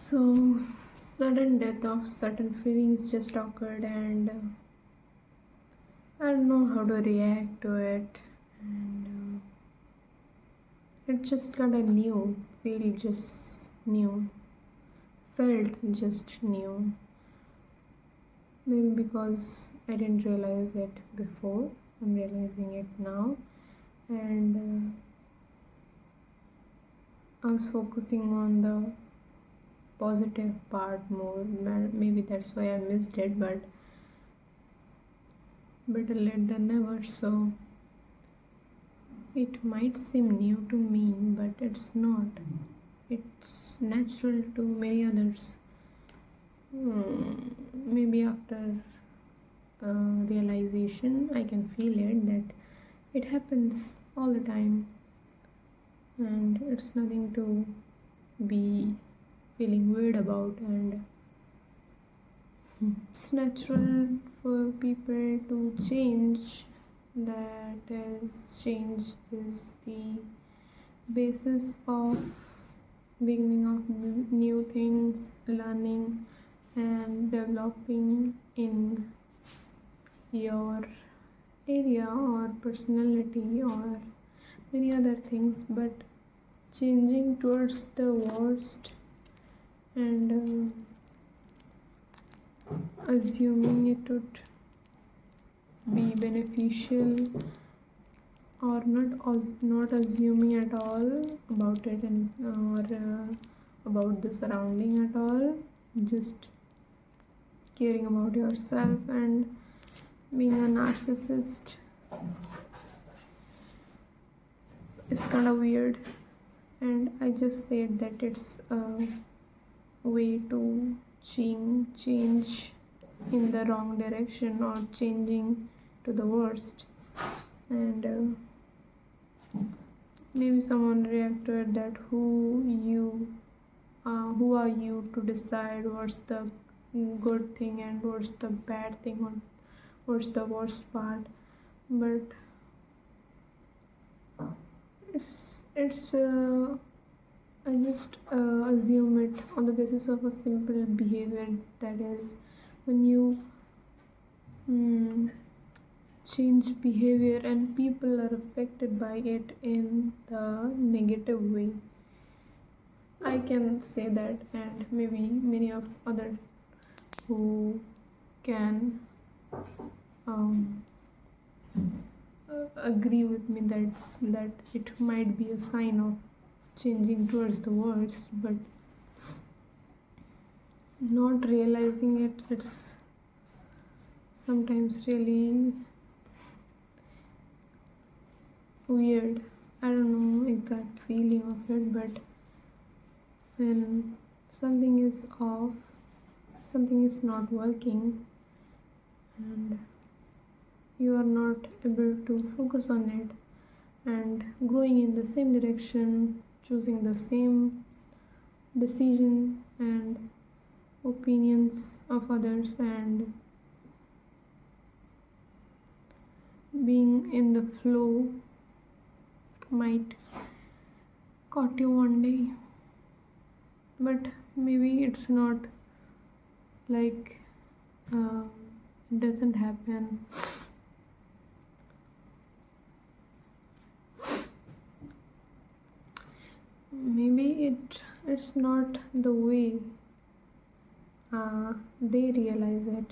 So, sudden death of certain feelings just occurred, and I don't know how to react to it. And it just kind of new, feel just new, felt just new. Maybe because I didn't realize it before, I'm realizing it now, and I was focusing on the positive part more. Maybe that's why I missed it, but better late than never. So it might seem new to me, but it's not. It's natural to many others. Maybe after realization, I can feel it that it happens all the time, and it's nothing to be feeling weird about. And it's natural for people to change. That is, change is the basis of beginning of new things, learning and developing in your area or personality or many other things. But changing towards the worst and assuming it would be beneficial or not assuming at all about it, and or about the surrounding at all, just caring about yourself and being a narcissist is kind of weird. And I just said that it's a way to change in the wrong direction or changing to the worst. And maybe someone reacted that who are you to decide what's the good thing and what's the bad thing or what's the worst part. But it's I just assume it on the basis of a simple behavior, that is, when you change behavior and people are affected by it in the negative way. I can say that, and maybe many of other who can agree with me that it might be a sign of changing towards the worst, but not realizing it, it's sometimes really weird. I don't know exact feeling of it, but when something is off, something is not working, and you are not able to focus on it and growing in the same direction, choosing the same decision and opinions of others, and being in the flow might caught you one day. But maybe it's not like it doesn't happen. Maybe it's not the way they realize it,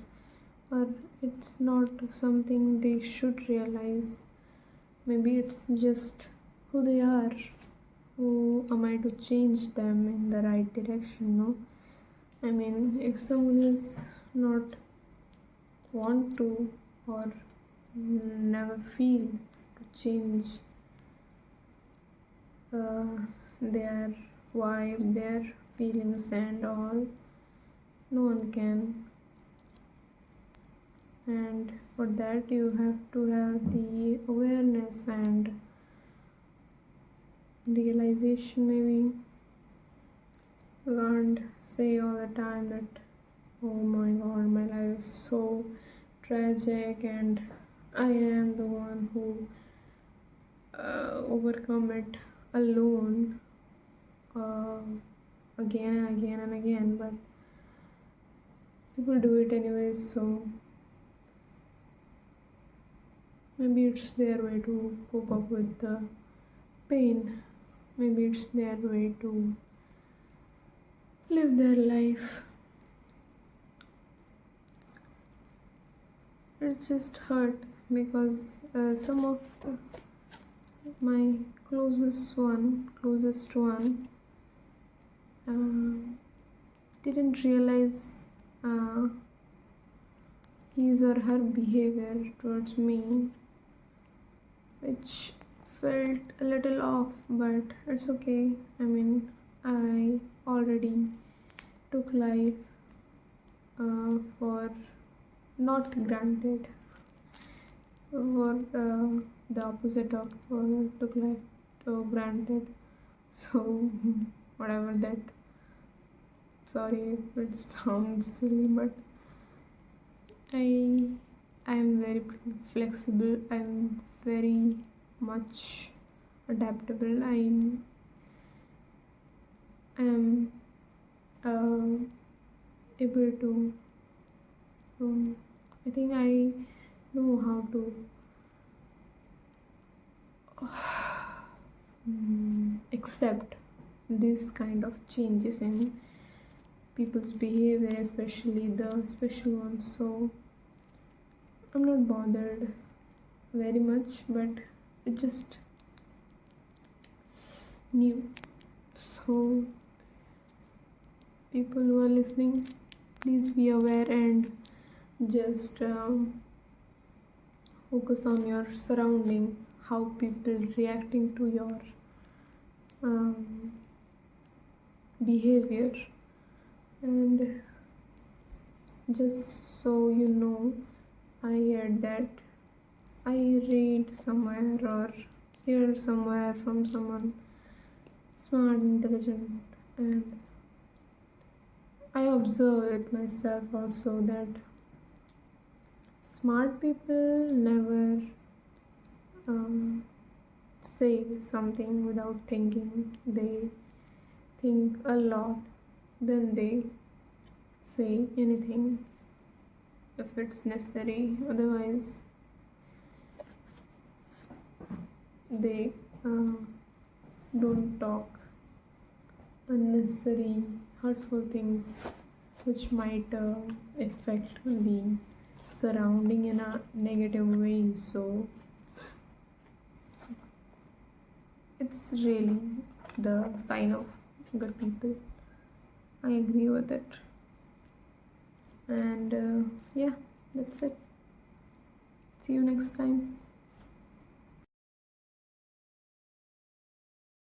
or it's not something they should realize. Maybe it's just who they are. Who am I to change them in the right direction? No, I mean, if someone is not want to or never feel to change their vibe, their feelings and all, no one can. And for that you have to have the awareness and realization. Maybe you can't say all the time that, oh my god, my life is so tragic and I am the one who overcome it alone, again and again and again, but people do it anyways, so maybe it's their way to cope up with the pain. Maybe it's their way to live their life. It just hurt because some of my closest one, didn't realize uh, his or her behavior towards me, which felt a little off, but it's okay. I mean, I already took life for not granted, for the opposite of took life granted. So, whatever that. Sorry if it sounds silly, but I am very flexible. I'm very much adaptable. I am able to. I think I know how to accept this kind of changes in people's behavior, especially the special ones. So I'm not bothered very much, but it just new. So people who are listening, please be aware and just focus on your surrounding, how people reacting to your behavior. And just so you know, I heard that I read somewhere or hear somewhere from someone smart, intelligent, and I observe it myself also that smart people never say something without thinking. They think a lot, then they say anything if it's necessary. Otherwise, they don't talk unnecessary, hurtful things which might affect the surrounding in a negative way. So it's really the sign of good people. I agree with it. And yeah, that's it. See you next time.